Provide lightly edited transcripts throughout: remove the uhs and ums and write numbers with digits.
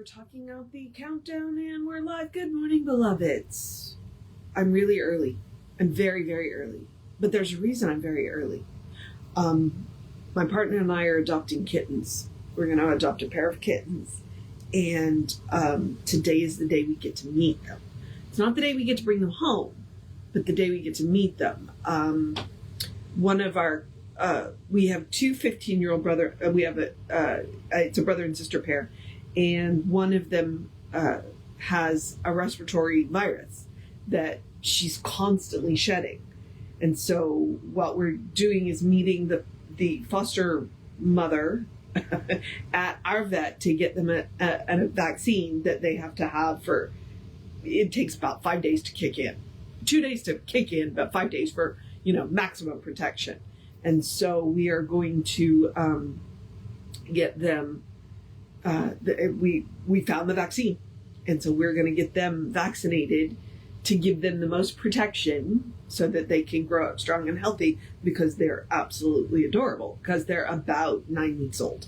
we're talking out the countdown and we're live. Good morning, beloveds. I'm really early. I'm very, very early. But there's a reason I'm very early. My partner and I are adopting kittens. We're going to adopt a pair of kittens. And today is the day we get to meet them. It's not the day we get to bring them home, but the day we get to meet them. One of our, we have two 15-year-old brother, we have it's a brother and sister pair, and one of them has a respiratory virus that she's constantly shedding. And so what we're doing is meeting the foster mother at our vet to get them a vaccine that they have to have for, it takes about 5 days to kick in. 2 days to kick in, but 5 days for, maximum protection. And so we are going to get them, we found the vaccine. And so we're going to get them vaccinated to give them the most protection so that they can grow up strong and healthy, because they're absolutely adorable, because they're about 9 weeks old.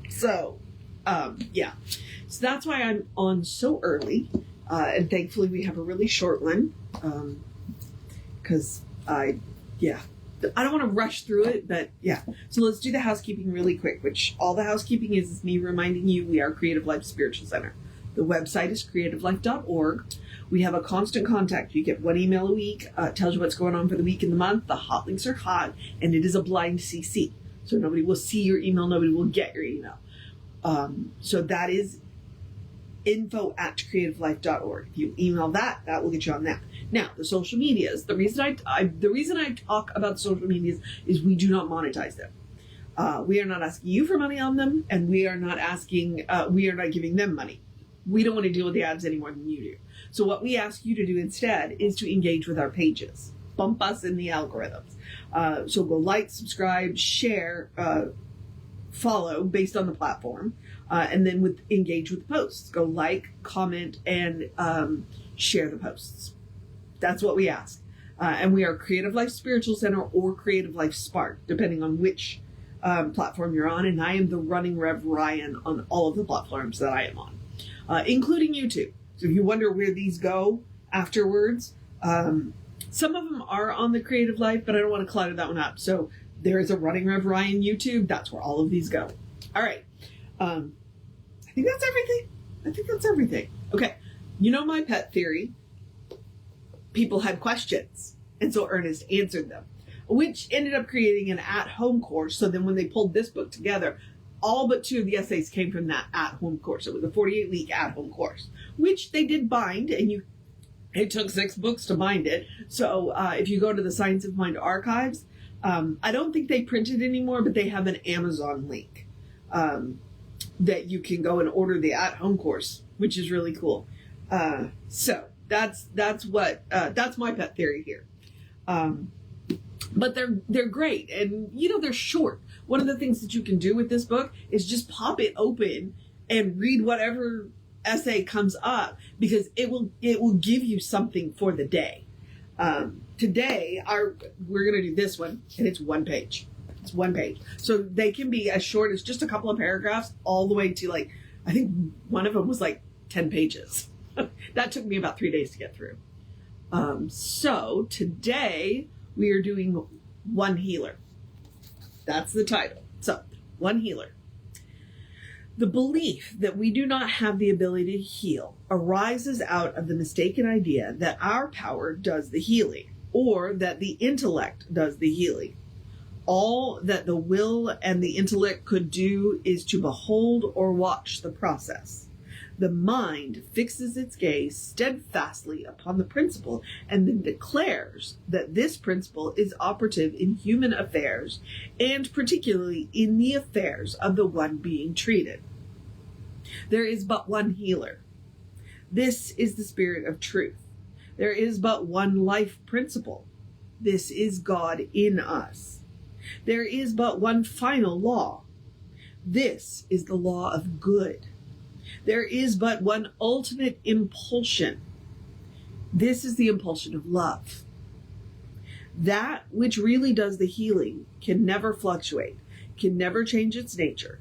So, yeah. So that's why I'm on so early. And thankfully we have a really short one. Because I don't want to rush through it, but yeah. So let's do the housekeeping really quick, which all the housekeeping is me reminding you we are Creative Life Spiritual Center. The website is creativelife.org. We have a constant contact. You get one email a week, tells you what's going on for the week and the month. The hot links are hot, and it is a blind CC. So nobody will see your email. Nobody will get your email. So that is info@creativelife.org. If you email that will get you on that. Now, the social medias. The reason I talk about the social medias is we do not monetize them. We are not asking you for money on them, and we are not giving them money. We don't want to deal with the ads any more than you do. So what we ask you to do instead is to engage with our pages. Bump us in the algorithms. So go like, subscribe, share, follow based on the platform, and then engage with the posts. Go like, comment, and share the posts. That's what we ask. And we are Creative Life Spiritual Center or Creative Life Spark, depending on which platform you're on. And I am the running Rev Ryan on all of the platforms that I am on, including YouTube. So if you wonder where these go afterwards, some of them are on the Creative Life, but I don't want to clutter that one up. So there is a running Rev Ryan YouTube. That's where all of these go. All right. I think that's everything. Okay. My pet theory. People had questions, and so Ernest answered them, which ended up creating an at-home course. So then when they pulled this book together, all but 2 of the essays came from that at-home course. It was a 48-week at-home course, which they did bind, and it took 6 books to bind it. So if you go to the Science of Mind archives, I don't think they print it anymore, but they have an Amazon link that you can go and order the at-home course, which is really cool. So that's my pet theory here. But they're great, and they're short. One of the things that you can do with this book is just pop it open and read whatever essay comes up, because it will give you something for the day. Today we're going to do this one, and it's 1 page. It's 1 page. So they can be as short as just a couple of paragraphs all the way to I think one of them was 10 pages. That took me about 3 days to get through. So today we are doing One Healer. That's the title. So, One Healer. The belief that we do not have the ability to heal arises out of the mistaken idea that our power does the healing, or that the intellect does the healing. All that the will and the intellect could do is to behold or watch the process. The mind fixes its gaze steadfastly upon the principle and then declares that this principle is operative in human affairs, and particularly in the affairs of the one being treated. There is but one healer. This is the Spirit of Truth. There is but one life principle. This is God in us. There is but one final law. This is the law of good. There is but one ultimate impulsion. This is the impulsion of love. That which really does the healing can never fluctuate, can never change its nature.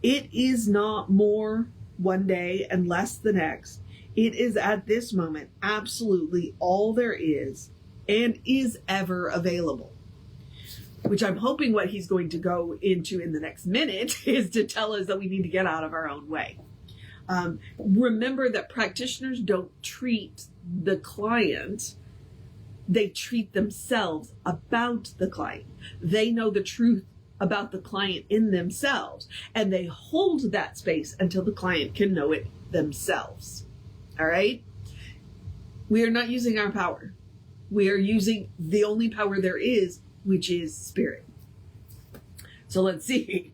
It is not more one day and less the next. It is at this moment absolutely all there is and is ever available. Which I'm hoping what he's going to go into in the next minute is to tell us that we need to get out of our own way. Remember that practitioners don't treat the client, they treat themselves about the client. They know the truth about the client in themselves, and they hold that space until the client can know it themselves. All right? We are not using our power. We are using the only power there is, which is spirit. So let's see.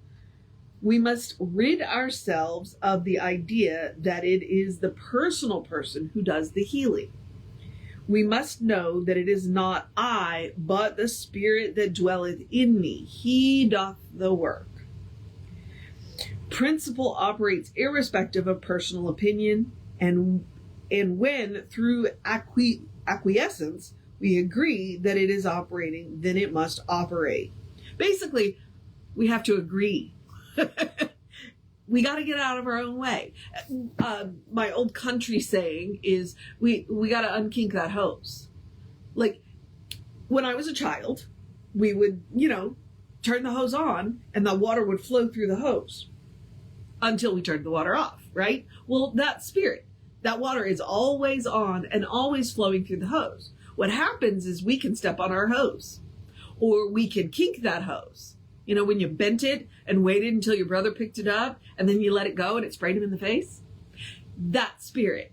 We must rid ourselves of the idea that it is the personal person who does the healing. We must know that it is not I, but the Spirit that dwelleth in me. He doth the work. Principle operates irrespective of personal opinion, and when through acquiescence we agree that it is operating, then it must operate. Basically, we have to agree. We got to get out of our own way. My old country saying is, we got to unkink that hose. Like, when I was a child, we would, turn the hose on and the water would flow through the hose until we turned the water off, right? Well, that's spirit. That water is always on and always flowing through the hose. What happens is we can step on our hose, or we can kink that hose. You know, when you bent it and waited until your brother picked it up and then you let it go and it sprayed him in the face. That's spirit.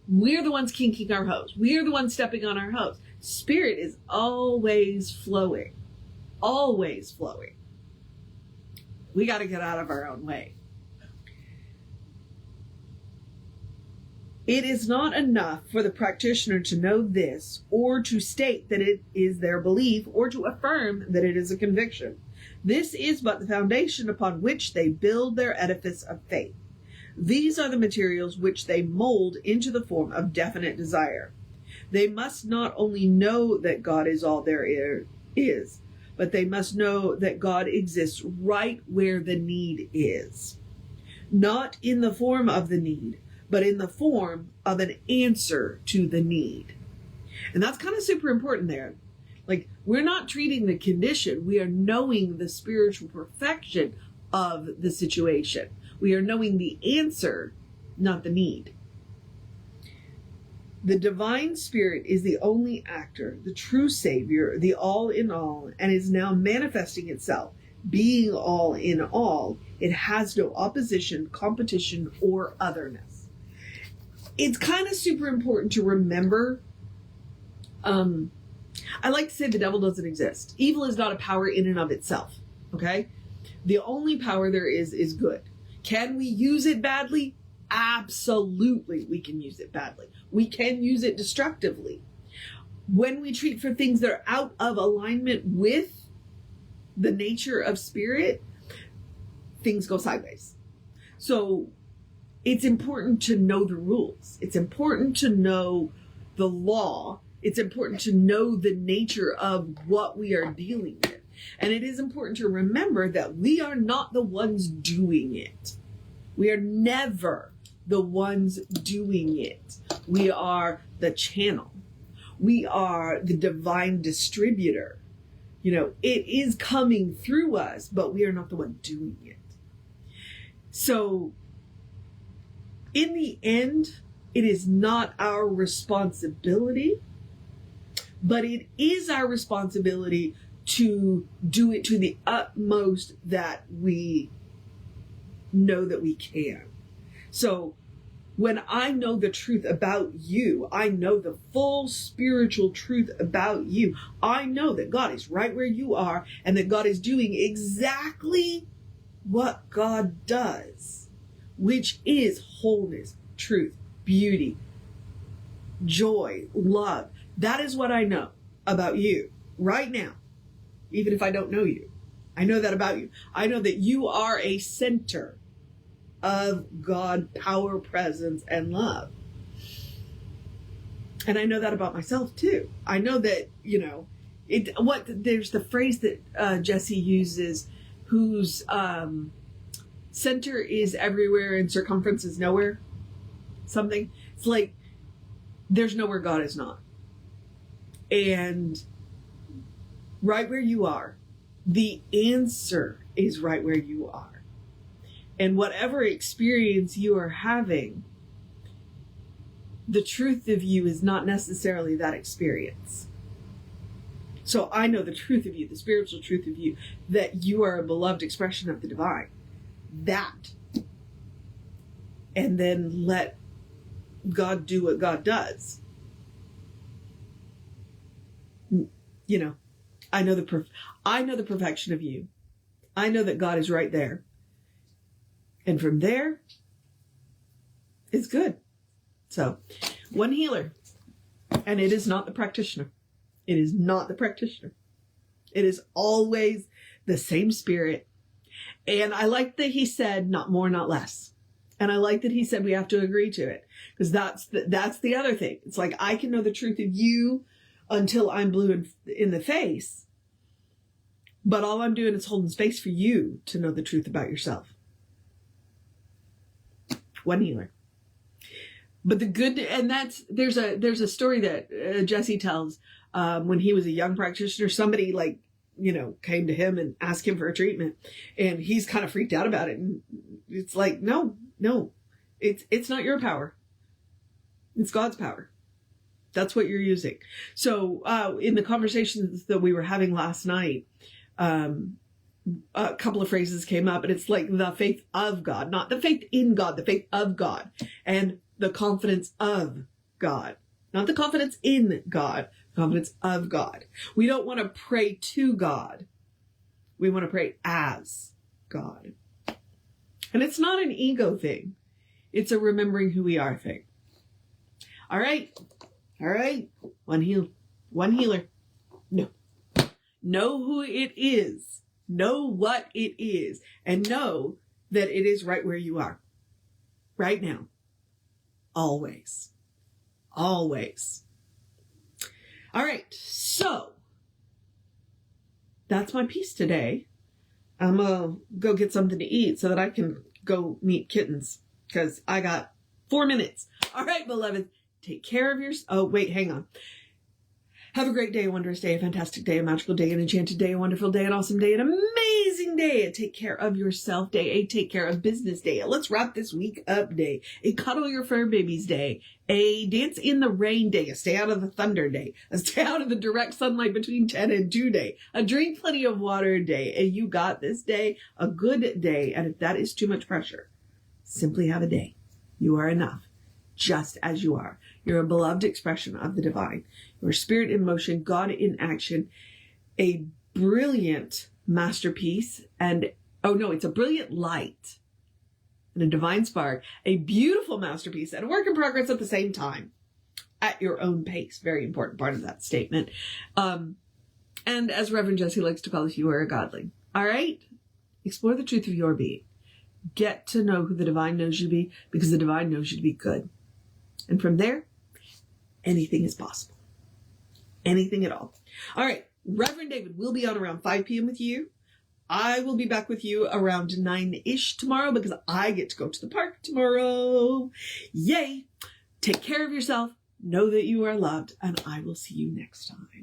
We're the ones kinking our hose. We're the ones stepping on our hose. Spirit is always flowing. Always flowing. We got to get out of our own way. It is not enough for the practitioner to know this, or to state that it is their belief, or to affirm that it is a conviction. This is but the foundation upon which they build their edifice of faith. These are the materials which they mold into the form of definite desire. They must not only know that God is all there is, but they must know that God exists right where the need is. Not in the form of the need, but in the form of an answer to the need. And that's kind of super important there. Like, we're not treating the condition. We are knowing the spiritual perfection of the situation. We are knowing the answer, not the need. The divine spirit is the only actor, the true savior, the all in all, and is now manifesting itself. Being all in all, it has no opposition, competition, or otherness. It's kind of super important to remember. I like to say the devil doesn't exist. Evil is not a power in and of itself. Okay? The only power there is good. Can we use it badly? Absolutely, we can use it badly. We can use it destructively. When we treat for things that are out of alignment with the nature of spirit, things go sideways. So it's important to know the rules. It's important to know the law. It's important to know the nature of what we are dealing with. And it is important to remember that we are not the ones doing it. We are never the ones doing it. We are the channel. We are the divine distributor. It is coming through us, but we are not the one doing it. So, in the end, it is not our responsibility, but it is our responsibility to do it to the utmost that we know that we can. So when I know the truth about you, I know the full spiritual truth about you. I know that God is right where you are and that God is doing exactly what God does, which is wholeness, truth, beauty, joy, love. That is what I know about you right now, even if I don't know you. I know that about you. I know that you are a center of God, power, presence, and love. And I know that about myself too. I know that, there's the phrase that Jesse uses, whose center is everywhere and circumference is nowhere. Something. It's like there's nowhere God is not. And right where you are, the answer is right where you are. And whatever experience you are having, the truth of you is not necessarily that experience. So I know the truth of you, the spiritual truth of you, that you are a beloved expression of the divine. That. And then let God do what God does. You know, I know the perfection of you. I know that God is right there. And from there, it's good. So, one healer. And it is not the practitioner. It is not the practitioner. It is always the same spirit. And I like that he said, not more, not less. And I like that he said we have to agree to it. Because that's the other thing. It's like, I can know the truth of you until I'm blue in the face. But all I'm doing is holding space for you to know the truth about yourself. One healer. But the good, and there's a story that Jesse tells when he was a young practitioner. Somebody came to him and asked him for a treatment, and he's kind of freaked out about it. And it's like, no, it's not your power. It's God's power. That's what you're using. So in the conversations that we were having last night, a couple of phrases came up, and it's like the faith of God, not the faith in God, the faith of God, and the confidence of God, not the confidence in God, the confidence of God. We don't want to pray to God. We want to pray as God. And it's not an ego thing. It's a remembering who we are thing. All right. One healer. No. Know who it is. Know what it is. And know that it is right where you are. Right now. Always. All right. So that's my piece today. I'm going to go get something to eat so that I can go meet kittens, because I got 4 minutes. All right, beloved. Take care of yourself. Oh, wait, hang on. Have a great day, a wondrous day, a fantastic day, a magical day, an enchanted day, a wonderful day, an awesome day, an amazing day, a take care of yourself day, a take care of business day, a let's wrap this week up day, a cuddle your fur babies day, a dance in the rain day, a stay out of the thunder day, a stay out of the direct sunlight between 10 and 2 day, a drink plenty of water day, a you got this day, a good day. And if that is too much pressure, simply have a day. You are enough, just as you are. You're a beloved expression of the divine. You're spirit in motion, God in action, a brilliant masterpiece, and, it's a brilliant light and a divine spark, a beautiful masterpiece and a work in progress at the same time, at your own pace. Very important part of that statement. And as Reverend Jesse likes to call it, you are a godling. All right? Explore the truth of your being. Get to know who the divine knows you to be, because the divine knows you to be good. And from there, anything is possible. Anything at all. All right. Reverend David will be on around 5 p.m. with you. I will be back with you around 9-ish tomorrow, because I get to go to the park tomorrow. Yay. Take care of yourself. Know that you are loved, and I will see you next time.